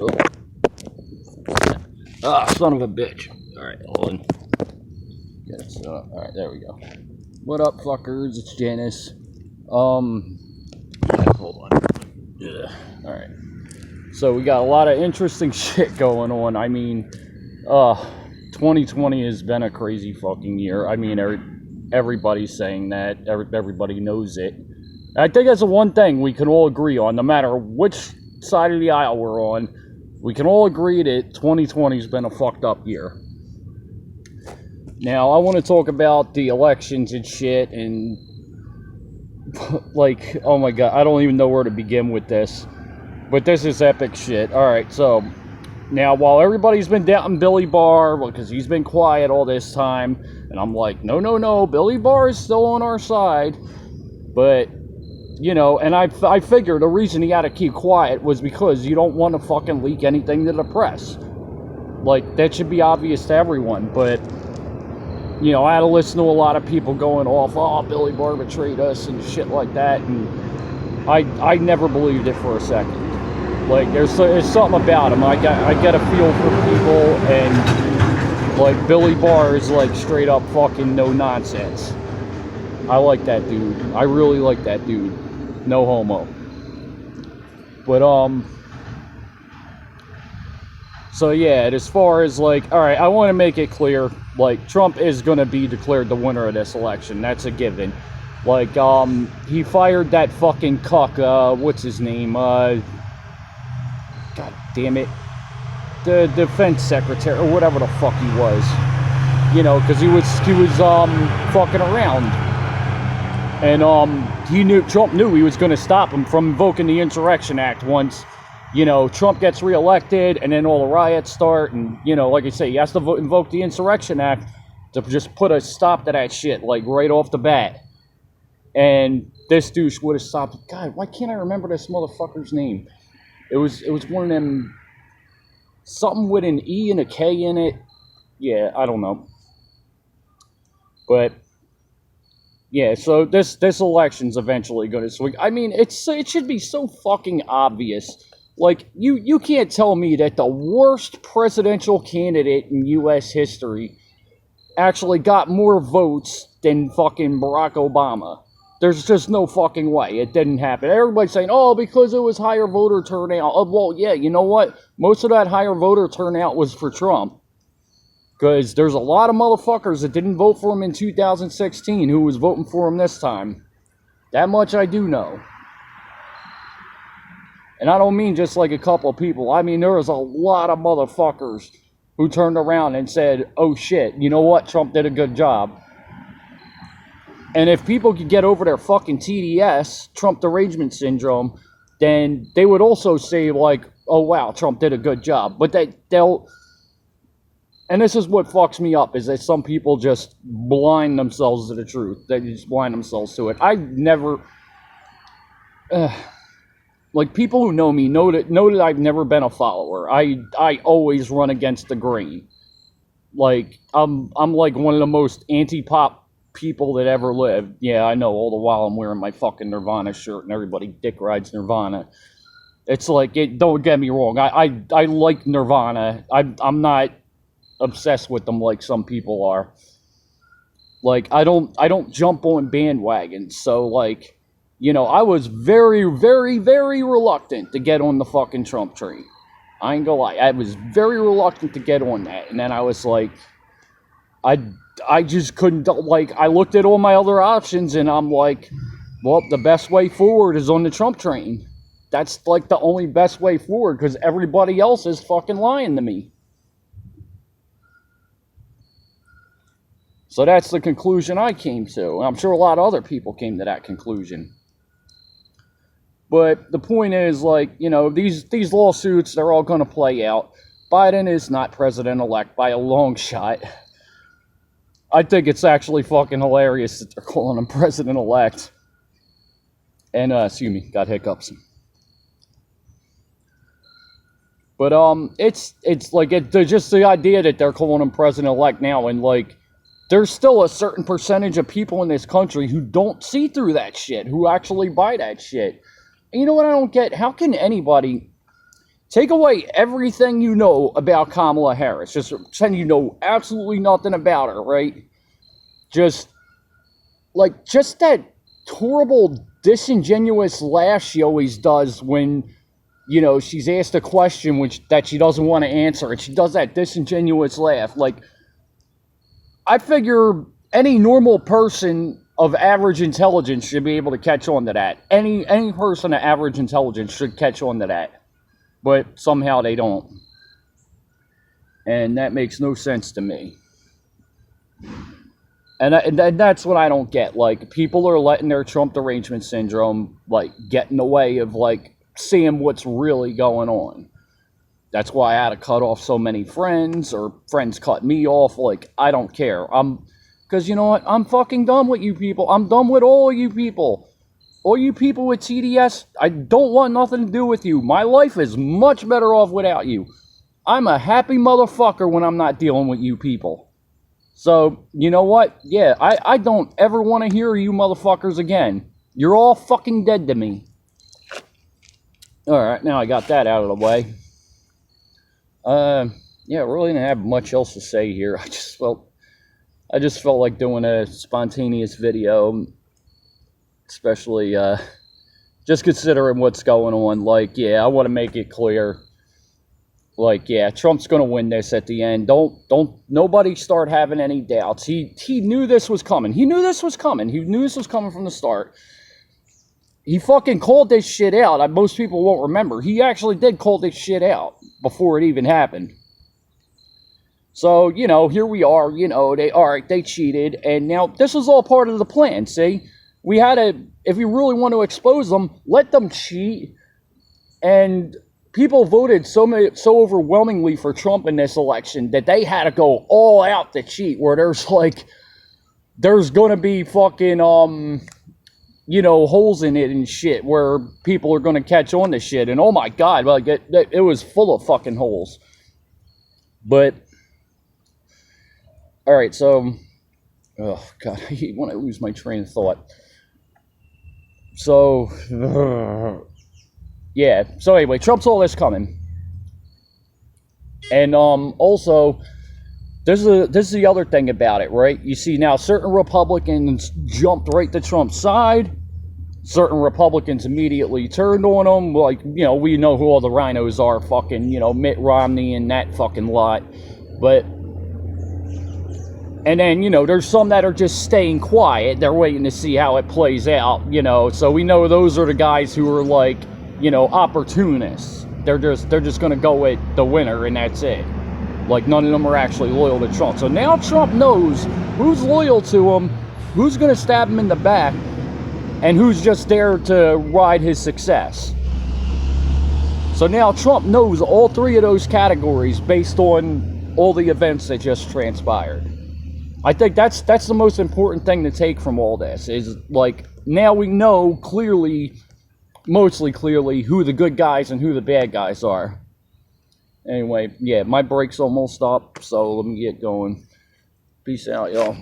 Oh. Ah, son of a bitch. Alright, hold on. Get it set up. Alright, there we go. What up, fuckers? It's Janice. Hold on. Yeah. Alright. So we got a lot of interesting shit going on. I mean, 2020 has been a crazy fucking year. I mean, everybody's saying that. Everybody knows it. I think that's the one thing we can all agree on, no matter which side of the aisle we're on. We can all agree that 2020 has been a fucked up year. Now, I want to talk about the elections and shit, and like, oh my god, I don't even know where to begin with this. But this is epic shit. Alright, so now while everybody's been doubting Billy Barr, because he's been quiet all this time, and I'm like, no, Billy Barr is still on our side. But, you know, and I figured the reason he had to keep quiet was because you don't want to fucking leak anything to the press. Like, that should be obvious to everyone, but, you know, I had to listen to a lot of people going off, oh, Billy Barr betrayed us and shit like that, and I never believed it for a second. Like, there's something about him. I get a feel for people, and, like, Billy Barr is, like, straight up fucking no nonsense. I like that dude. I really like that dude. No homo. But, so yeah, as far as, like, alright, I want to make it clear, like, Trump is going to be declared the winner of this election. That's a given. Like, he fired that fucking cuck, what's his name, God damn it, the defense secretary, or whatever the fuck he was, you know, because he was fucking around, and, Trump knew he was going to stop him from invoking the Insurrection Act once, you know, Trump gets reelected, and then all the riots start, and, you know, like I say, he has to invoke the Insurrection Act to just put a stop to that shit, like, right off the bat. And this douche would have stopped. God, why can't I remember this motherfucker's name? It was one of them, something with an E and a K in it. Yeah, I don't know. But yeah, so this election's eventually going to swing. I mean, it should be so fucking obvious. Like, you can't tell me that the worst presidential candidate in U.S. history actually got more votes than fucking Barack Obama. There's just no fucking way. It didn't happen. Everybody's saying, oh, because it was higher voter turnout. Oh, well, yeah, you know what? Most of that higher voter turnout was for Trump. Because there's a lot of motherfuckers that didn't vote for him in 2016 who was voting for him this time. That much I do know. And I don't mean just like a couple of people. I mean, there was a lot of motherfuckers who turned around and said, oh shit, you know what? Trump did a good job. And if people could get over their fucking TDS, Trump derangement syndrome, then they would also say, like, oh, wow, Trump did a good job. But they'll... And this is what fucks me up, is that some people just blind themselves to the truth. They just blind themselves to it. I never... like, people who know me know that I've never been a follower. I always run against the grain. Like, I'm like one of the most anti-pop people that ever lived. Yeah, I know, all the while I'm wearing my fucking Nirvana shirt and everybody dick rides Nirvana. It's like, don't get me wrong, I like Nirvana. I'm not obsessed with them like some people are. Like, I don't jump on bandwagons, so, like, you know, I was very, very, very reluctant to get on the fucking Trump train. I ain't gonna lie, I was very reluctant to get on that, and then I was like, I just couldn't, like, I looked at all my other options, and I'm like, well, the best way forward is on the Trump train. That's, like, the only best way forward, because everybody else is fucking lying to me. So that's the conclusion I came to. I'm sure a lot of other people came to that conclusion. But the point is, like, you know, these lawsuits, they're all going to play out. Biden is not president-elect by a long shot. I think it's actually fucking hilarious that they're calling him president-elect. And, excuse me, got hiccups. But, it's like, just the idea that they're calling him president-elect now, and, like, there's still a certain percentage of people in this country who don't see through that shit, who actually buy that shit. And you know what I don't get? How can anybody Take away everything you know about Kamala Harris. Just pretend you know absolutely nothing about her, right? Just that horrible, disingenuous laugh she always does when, you know, she's asked a question that she doesn't want to answer, and she does that disingenuous laugh. Like, I figure any normal person of average intelligence should be able to catch on to that. Any person of average intelligence should catch on to that. But somehow they don't. And that makes no sense to me. And that's what I don't get. Like, people are letting their Trump derangement syndrome, like, get in the way of, like, seeing what's really going on. That's why I had to cut off so many friends, or friends cut me off. Like, I don't care. Because you know what? I'm fucking done with you people. I'm done with all you people. All you people with TDS, I don't want nothing to do with you. My life is much better off without you. I'm a happy motherfucker when I'm not dealing with you people. So, you know what? Yeah, I don't ever want to hear you motherfuckers again. You're all fucking dead to me. Alright, now I got that out of the way. Yeah, really didn't have much else to say here. I just felt like doing a spontaneous video. Especially, just considering what's going on. Like, yeah, I want to make it clear. Like, yeah, Trump's going to win this at the end. Nobody start having any doubts. He knew this was coming. He knew this was coming. He knew this was coming from the start. He fucking called this shit out. Most people won't remember. He actually did call this shit out before it even happened. So, you know, here we are. You know, they cheated. And now, this is all part of the plan, see? We had to, if you really want to expose them, let them cheat. And people voted so overwhelmingly for Trump in this election that they had to go all out to cheat. Where there's going to be fucking, you know, holes in it and shit where people are going to catch on to shit. And oh my God, like it was full of fucking holes. But, all right, so, oh God, I hate when I lose my train of thought. So, yeah. So anyway, Trump saw this coming. And also, this is the other thing about it, right? You see now certain Republicans jumped right to Trump's side. Certain Republicans immediately turned on him. Like, you know, we know who all the rhinos are, fucking, you know, Mitt Romney and that fucking lot. But... And then, you know, there's some that are just staying quiet. They're waiting to see how it plays out, you know. So we know those are the guys who are like, you know, opportunists. They're just going to go with the winner and that's it. Like, none of them are actually loyal to Trump. So now Trump knows who's loyal to him, who's going to stab him in the back, and who's just there to ride his success. So now Trump knows all three of those categories based on all the events that just transpired. I think that's the most important thing to take from all this, is like, now we know clearly, mostly clearly, who the good guys and who the bad guys are. Anyway, yeah, my break's almost up, so let me get going. Peace out, y'all.